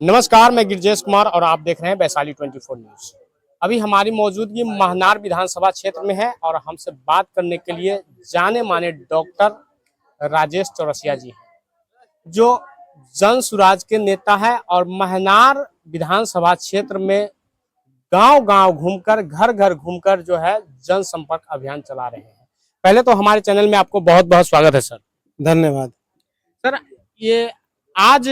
नमस्कार, मैं गिरजेश कुमार और आप देख रहे हैं वैशाली 24 न्यूज। अभी हमारी मौजूदगी महनार विधानसभा क्षेत्र में है और हमसे बात करने के लिए जाने माने डॉक्टर राजेश चौरसिया जी हैं, जो जन सुराज के नेता है और महनार विधानसभा क्षेत्र में गांव-गांव घूमकर, घर-घर घूमकर जो है जनसंपर्क अभियान चला रहे हैं। पहले तो हमारे चैनल में आपको बहुत-बहुत स्वागत है सर। धन्यवाद। सर, ये आज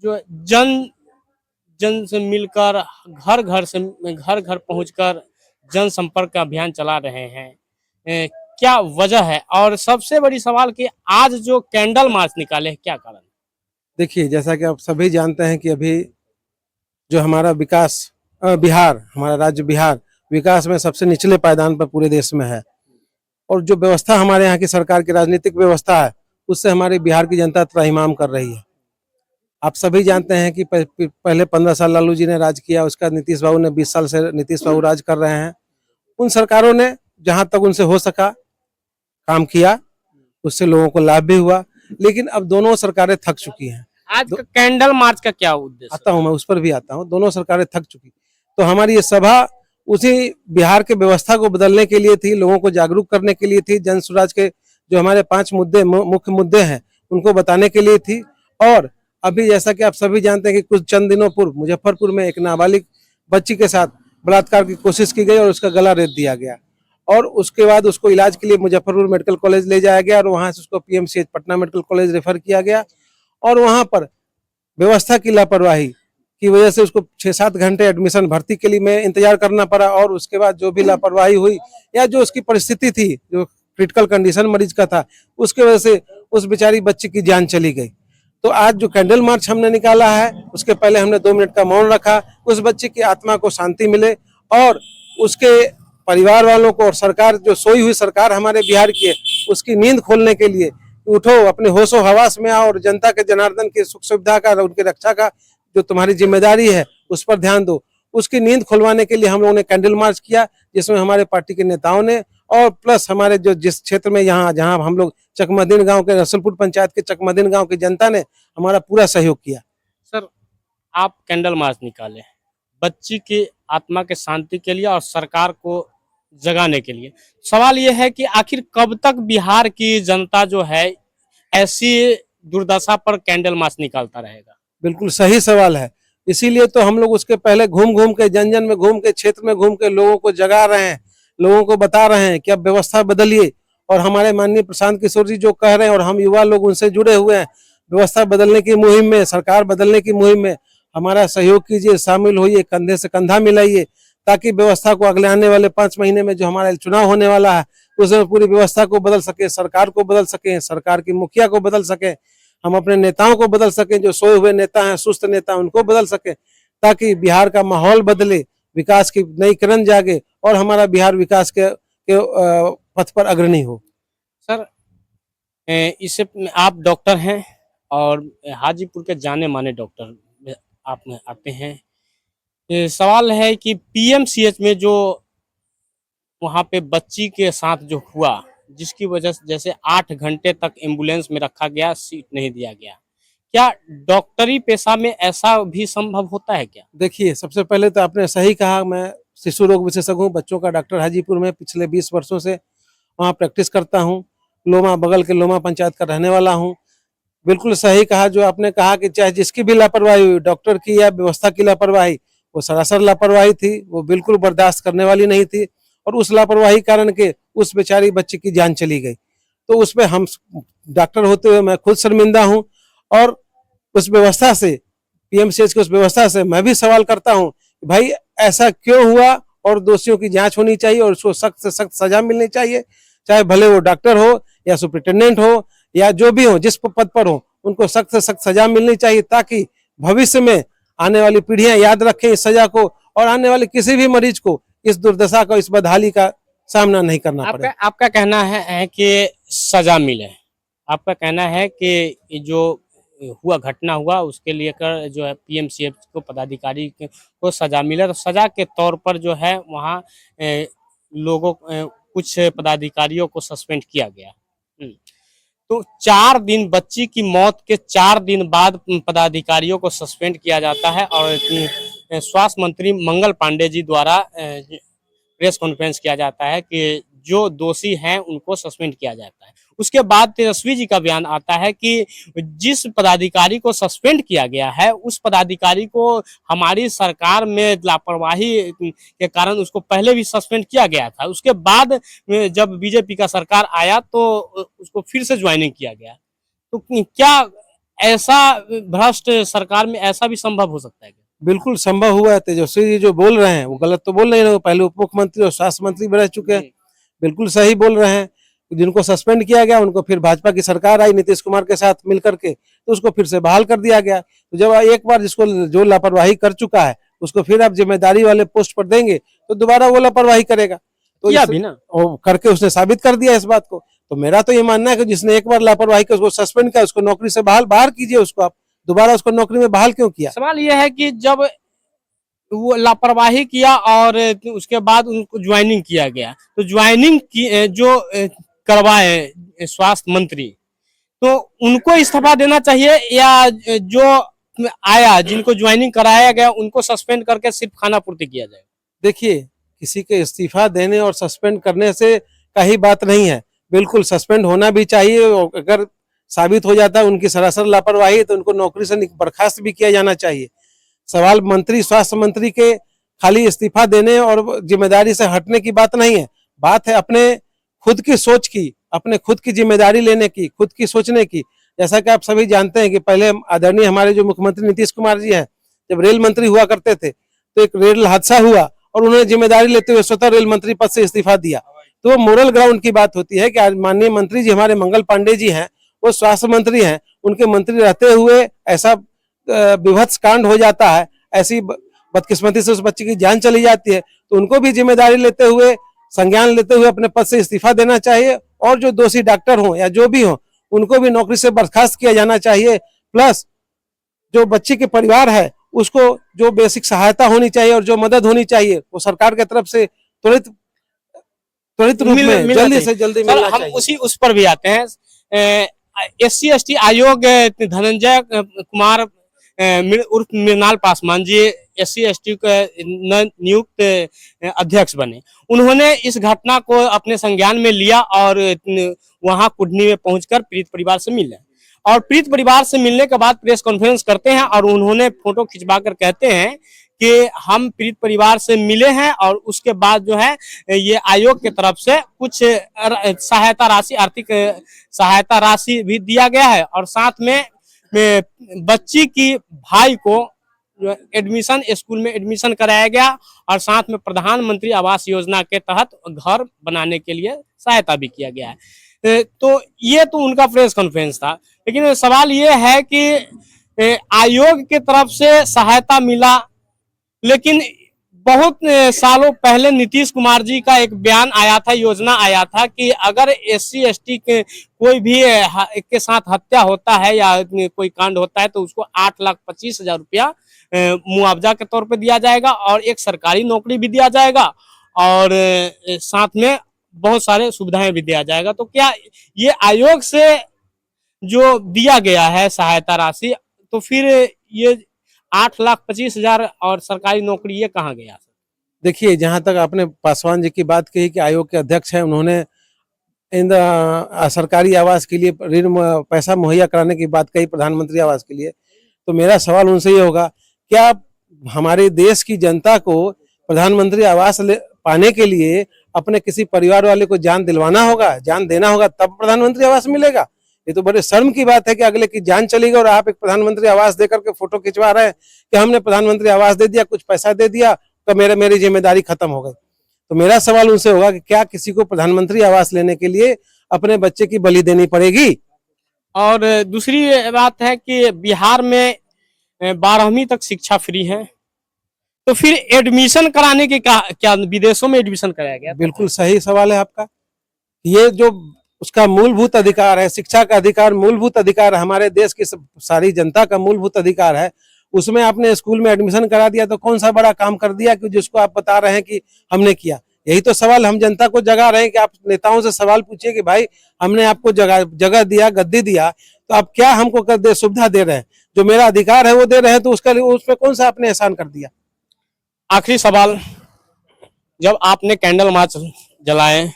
जो जन जन से मिलकर घर घर पहुंचकर जनसंपर्क का अभियान चला रहे हैं, क्या वजह है? और सबसे बड़ी सवाल कि आज जो कैंडल मार्च निकाले हैं, क्या कारण? देखिए, जैसा कि आप सभी जानते हैं कि अभी जो हमारा विकास बिहार, हमारा राज्य बिहार विकास में सबसे निचले पायदान पर पूरे देश में है और जो व्यवस्था हमारे यहाँ की सरकार की राजनीतिक व्यवस्था है, उससे हमारे बिहार की जनता त्राहिमाम कर रही है। आप सभी जानते हैं कि पहले 15 साल लालू जी ने राज किया, उसका नीतीश बाबू ने 20 साल से नीतीश बाबू राज कर रहे हैं। उन सरकारों ने जहाँ तक उनसे हो सका काम किया, उससे लोगों को लाभ भी हुआ, लेकिन अब दोनों सरकारें थक चुकी हैं। आज का कैंडल मार्च का क्या उद्देश्य? आता हूं, मैं उस पर भी आता हूं। दोनों सरकारें थक चुकी, तो हमारी ये सभा उसी बिहार के व्यवस्था को बदलने के लिए थी, लोगों को जागरूक करने के लिए थी, जन स्वराज के जो हमारे 5 मुद्दे मुख्य मुद्दे हैं उनको बताने के लिए थी। और अभी जैसा कि आप सभी जानते हैं कि कुछ चंद दिनों पूर्व मुजफ्फरपुर में एक नाबालिग बच्ची के साथ बलात्कार की कोशिश की गई और उसका गला रेत दिया गया और उसके बाद उसको इलाज के लिए मुजफ्फरपुर मेडिकल कॉलेज ले जाया गया और वहां से उसको PMCH Patna medical college refer किया गया और वहां पर व्यवस्था की लापरवाही की वजह से उसको 6-7 घंटे एडमिशन भर्ती के लिए में इंतजार करना पड़ा और उसके बाद जो भी लापरवाही हुई या जो उसकी परिस्थिति थी, जो क्रिटिकल कंडीशन मरीज का था, उसके वजह से उस बेचारी बच्ची की जान चली गई। तो आज जो कैंडल मार्च हमने निकाला है, उसके पहले हमने 2 मिनट का मौन रखा, उस बच्ची की आत्मा को शांति मिले और उसके परिवार वालों को और सरकार, जो सोई हुई सरकार हमारे बिहार की है, उसकी नींद खोलने के लिए उठो, अपने होशो हवास में आओ और जनता के जनार्दन की सुख सुविधा का, उनकी रक्षा का जो तुम्हारी जिम्मेदारी है उस पर ध्यान दो। उसकी नींद खुलवाने के लिए हम लोगों ने कैंडल मार्च किया, जिसमें हमारे पार्टी के नेताओं ने और प्लस हमारे जो जिस क्षेत्र में यहाँ जहाँ हम लोग चकमदीन गांव के रसलपुर पंचायत के चकमदीन गांव की जनता ने हमारा पूरा सहयोग किया। सर, आप कैंडल मार्च निकाले बच्ची की आत्मा के शांति के लिए और सरकार को जगाने के लिए। सवाल यह है कि आखिर कब तक बिहार की जनता जो है ऐसी दुर्दशा पर कैंडल मार्च निकालता रहेगा? बिल्कुल सही सवाल है, इसीलिए तो हम लोग उसके पहले घूम घूम के जन में घूम के क्षेत्र में घूम के लोगों को जगा रहे हैं, लोगों को बता रहे हैं कि अब व्यवस्था बदलिए। और हमारे माननीय प्रशांत किशोर जी जो कह रहे हैं और हम युवा लोग उनसे जुड़े हुए हैं, व्यवस्था बदलने की मुहिम में, सरकार बदलने की मुहिम में हमारा सहयोग कीजिए, शामिल होइए, कंधे से कंधा मिलाइए, ताकि व्यवस्था को अगले आने वाले 5 महीने में जो हमारा चुनाव होने वाला है उसमें पूरी व्यवस्था को बदल सके, सरकार को बदल सके, सरकार की मुखिया को बदल सके, हम अपने नेताओं को बदल सकें, जो सोए हुए नेता हैं, सुस्त नेता, उनको बदल सके, ताकि बिहार का माहौल बदले, विकास की नई किरण जागे और हमारा बिहार विकास के पथ पर अग्रणी हो। सर, इससे आप डॉक्टर हैं और हाजीपुर के जाने माने डॉक्टर आप में आते हैं। सवाल है कि पीएमसीएच में जो वहाँ पे बच्ची के साथ जो हुआ, जिसकी वजह से जैसे 8 घंटे तक एम्बुलेंस में रखा गया, सीट नहीं दिया गया, क्या डॉक्टरी पेशा में ऐसा भी संभव होता है क्या? देखिए, सबसे पहले तो आपने सही कहा, मैं शिशु रोग विशेषज्ञ हूँ, बच्चों का डॉक्टर हाजीपुर में पिछले 20 वर्षों से वहाँ प्रैक्टिस करता हूँ। लोमा, बगल के लोमा पंचायत का रहने वाला हूँ। बिल्कुल सही कहा जो आपने कहा कि चाहे जिसकी भी लापरवाही हुई, डॉक्टर की या व्यवस्था की लापरवाही, वो सरासर लापरवाही थी, वो बिल्कुल बर्दाश्त करने वाली नहीं थी और उस लापरवाही कारण के उस बेचारी बच्ची की जान चली गई। तो उसमें हम डॉक्टर होते हुए मैं खुद शर्मिंदा हूँ और उस व्यवस्था से, पीएमसीएच की उस व्यवस्था से मैं भी सवाल करता हूँ कि भाई ऐसा क्यों हुआ और दोषियों की जांच होनी चाहिए और उसको सख्त से सख्त सजा मिलनी चाहिए, चाहे भले वो डॉक्टर हो या सुपरिटेंडेंट हो या जो भी हो, जिस पद पर हो, उनको सख्त से सख्त सजा मिलनी चाहिए, ताकि भविष्य में आने वाली पीढ़ियां याद रखें इस सजा को और आने वाले किसी भी मरीज को इस दुर्दशा का, इस बदहाली का सामना नहीं करना पड़े। आपका कहना है कि सजा मिले, आपका कहना है कि जो हुआ घटना हुआ उसके लिए कर जो है पीएमसीएच को पदाधिकारी को सजा मिले, तो सजा के तौर पर जो है वहाँ लोगों कुछ पदाधिकारियों को सस्पेंड किया गया। तो 4 दिन बच्ची की मौत के 4 दिन बाद पदाधिकारियों को सस्पेंड किया जाता है और स्वास्थ्य मंत्री मंगल पांडे जी द्वारा प्रेस कॉन्फ्रेंस किया जाता है कि जो दोषी हैं उनको सस्पेंड किया जाता है। उसके बाद तेजस्वी जी का बयान आता है कि जिस पदाधिकारी को सस्पेंड किया गया है उस पदाधिकारी को हमारी सरकार में लापरवाही के कारण उसको पहले भी सस्पेंड किया गया था। उसके बाद जब बीजेपी का सरकार आया तो उसको फिर से ज्वाइनिंग किया गया। तो क्या ऐसा भ्रष्ट सरकार में ऐसा भी संभव हो सकता है क्या? बिल्कुल संभव हुआ है। तेजस्वी जी जो बोल रहे हैं वो गलत तो बोल नहीं रहे, वो पहले उप मुख्यमंत्री और स्वास्थ्य मंत्री भी रह चुके हैं, बिल्कुल सही बोल रहे हैं। जिनको सस्पेंड किया गया उनको फिर भाजपा की सरकार आई नीतीश कुमार के साथ मिलकर के, तो उसको फिर से बहाल कर दिया गया। तो जब एक बार जिसको जो लापरवाही कर चुका है उसको फिर आप जिम्मेदारी वाले पोस्ट पर देंगे तो दोबारा वो लापरवाही करेगा। तो किया भी ना, वो करके उसने साबित कर दिया इस बात को। तो मेरा तो ये मानना है कि जिसने एक बार लापरवाही कर उसको सस्पेंड किया उसको नौकरी से बाहर कीजिए, उसको आप दोबारा उसको नौकरी में बहाल क्यों किया? सवाल यह है कि जब वो लापरवाही किया और उसके बाद उनको ज्वाइनिंग किया गया, तो ज्वाइनिंग की जो करवाए स्वास्थ्य मंत्री, तो उनको इस्तीफा देना चाहिए या जो आया जिनको ज्वाइनिंग कराया गया उनको सस्पेंड करके सिर्फ खाना पूर्ति किया जाए? देखिए, किसी के इस्तीफा देने और सस्पेंड करने से का ही बात नहीं है, बिल्कुल सस्पेंड होना भी चाहिए। और अगर साबित हो जाता है उनकी सरासर लापरवाही तो उनको नौकरी से बर्खास्त भी किया जाना चाहिए। सवाल मंत्री स्वास्थ्य मंत्री के खाली इस्तीफा देने और जिम्मेदारी से हटने की बात नहीं है, बात है अपने खुद की सोच की, अपने खुद की जिम्मेदारी लेने की, खुद की सोचने की। जैसा कि आप सभी जानते हैं कि पहले आदरणीय हमारे जो मुख्यमंत्री नीतीश कुमार जी हैं, जब रेल मंत्री हुआ करते थे तो एक रेल हादसा हुआ और उन्होंने जिम्मेदारी लेते हुए स्वतः रेल मंत्री पद से इस्तीफा दिया। तो वो मोरल ग्राउंड की बात होती है कि आज माननीय मंत्री जी हमारे मंगल पांडे जी हैं, वो स्वास्थ्य मंत्री हैं, उनके मंत्री रहते हुए ऐसा विभत्स कांड हो जाता है, ऐसी बदकिस्मती से उस बच्चे की जान चली जाती है, तो उनको भी जिम्मेदारी लेते हुए संज्ञान लेते हुए अपने पद से इस्तीफा देना चाहिए और जो दोषी डॉक्टर हों या जो भी हों उनको भी नौकरी से बर्खास्त किया जाना चाहिए। प्लस जो बच्चे के परिवार है उसको जो बेसिक सहायता होनी चाहिए और जो मदद होनी चाहिए वो सरकार की तरफ से त्वरित रूप में जल्दी से जल्दी मिलना चाहिए। हम उस पर भी आते हैं। SC/ST आयोग धनंजय कुमार उर्फ मृणाल पासवान जी SC/ST के नियुक्त अध्यक्ष बने। उन्होंने इस घटना को अपने संज्ञान में लिया और वहां कुढ़नी में पहुंचकर पीड़ित परिवार से मिले और पीड़ित परिवार से मिलने के बाद प्रेस कॉन्फ्रेंस करते हैं और उन्होंने फोटो खिंचवाकर कहते हैं कि हम पीड़ित परिवार से मिले हैं और उसके बाद जो है ये आयोग की तरफ से कुछ सहायता राशि, आर्थिक सहायता राशि भी दिया गया है और साथ में बच्ची की भाई को एडमिशन स्कूल में एडमिशन कराया गया और साथ में प्रधानमंत्री आवास योजना के तहत घर बनाने के लिए सहायता भी किया गया है। तो ये तो उनका प्रेस कॉन्फ्रेंस था, लेकिन सवाल ये है कि आयोग की तरफ से सहायता मिला, लेकिन बहुत सालों पहले नीतीश कुमार जी का एक बयान आया था, योजना आया था कि अगर SC/ST के कोई भी के साथ हत्या होता है या कोई कांड होता है तो उसको 8,25,000 रुपया मुआवजा के तौर पे दिया जाएगा और एक सरकारी नौकरी भी दिया जाएगा और साथ में बहुत सारे सुविधाएं भी दिया जाएगा। तो क्या ये आयोग से जो दिया गया है सहायता राशि, तो फिर ये 8,25,000 और सरकारी नौकरी ये कहाँ गया? देखिए, जहां तक आपने पासवान जी की बात कही कि आयोग के अध्यक्ष हैं, उन्होंने इन सरकारी आवास के लिए ऋण पैसा मुहैया कराने की बात कही, प्रधानमंत्री आवास के लिए, तो मेरा सवाल उनसे ये होगा, क्या हमारे देश की जनता को प्रधानमंत्री आवास पाने के लिए अपने किसी परिवार वाले को जान दिलवाना होगा, जान देना होगा, तब प्रधानमंत्री आवास मिलेगा? ये तो बड़े शर्म की बात है कि अगले की जान चली गई और आप एक प्रधानमंत्री आवास देकर के फोटो खिंचवा रहे हैं कि हमने प्रधानमंत्री आवास दे दिया, कुछ पैसा दे दिया तो मेरी जिम्मेदारी खत्म हो गई। तो मेरा सवाल उनसे होगा कि क्या किसी को प्रधानमंत्री आवास लेने के लिए अपने बच्चे की बलि देनी पड़ेगी? और दूसरी बात है कि बिहार में 12वीं तक शिक्षा फ्री है, तो फिर एडमिशन कराने के क्या विदेशों में एडमिशन कराया गया? बिल्कुल सही सवाल है आपका। ये जो उसका मूलभूत अधिकार है, शिक्षा का अधिकार मूलभूत अधिकार हमारे देश की सारी जनता का मूलभूत अधिकार है, उसमें आपने स्कूल में एडमिशन करा दिया तो कौन सा बड़ा काम कर दिया कि जिसको आप बता रहे हैं कि हमने किया? यही तो सवाल हम जनता को जगा रहे हैं कि आप नेताओं से सवाल पूछिए कि भाई हमने आपको जगह दिया, गद्दी दिया, तो आप क्या हमको कर दे सुविधा दे रहे हैं? जो मेरा अधिकार है वो दे रहे हैं, तो उसका उसमें कौन सा आपने एहसान कर दिया? आखिरी सवाल, जब आपने कैंडल मार्च जलाए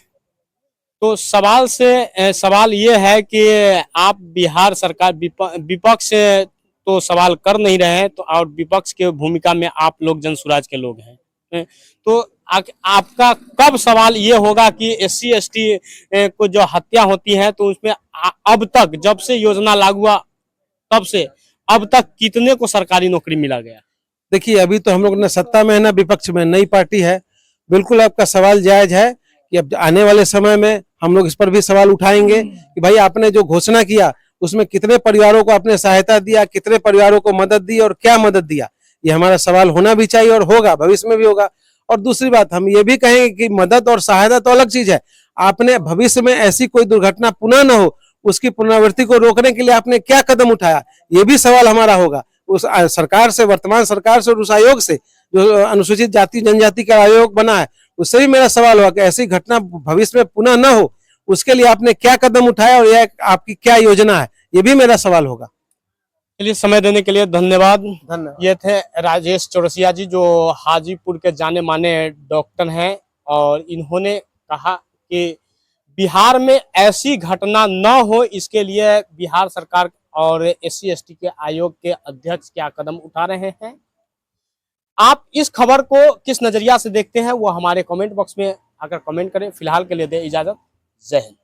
तो सवाल ये है कि आप बिहार सरकार विपक्ष से तो सवाल कर नहीं रहे हैं, तो और विपक्ष के भूमिका में आप लोग जन सुराज के लोग हैं, तो आपका कब सवाल ये होगा कि SC ST को जो हत्या होती है तो उसमें अब तक जब से योजना लागू हुआ तब से अब तक कितने को सरकारी नौकरी मिला गया? देखिए, अभी तो हम लोग न सत्ता में है न विपक्ष में, नई पार्टी है। बिल्कुल आपका सवाल जायज है कि अब आने वाले समय में हम लोग इस पर भी सवाल उठाएंगे कि भाई आपने जो घोषणा किया उसमें कितने परिवारों को आपने सहायता दिया, कितने परिवारों को मदद दी और क्या मदद दिया, ये हमारा सवाल होना भी चाहिए और होगा, भविष्य में भी होगा। और दूसरी बात हम ये भी कहेंगे कि मदद और सहायता तो अलग चीज है, आपने भविष्य में ऐसी कोई दुर्घटना पुनः न हो उसकी पुनरावृत्ति को रोकने के लिए आपने क्या कदम उठाया, ये भी सवाल हमारा होगा। उस सरकार से, वर्तमान सरकार से और उस आयोग से जो अनुसूचित जाति जनजाति का आयोग बना है उससे भी मेरा सवाल हुआ कि ऐसी घटना भविष्य में पुनः न हो उसके लिए आपने क्या कदम उठाया और यह आपकी क्या योजना है, ये भी मेरा सवाल होगा। चलिए, समय देने के लिए धन्यवाद। ये थे राजेश चौरसिया जी, जो हाजीपुर के जाने माने डॉक्टर हैं, और इन्होंने कहा कि बिहार में ऐसी घटना न हो इसके लिए बिहार सरकार और SC ST के आयोग के अध्यक्ष क्या कदम उठा रहे हैं। आप इस खबर को किस नजरिया से देखते हैं वो हमारे कमेंट बॉक्स में आकर कमेंट करें। फिलहाल के लिए दे इजाजत। जय हिंद।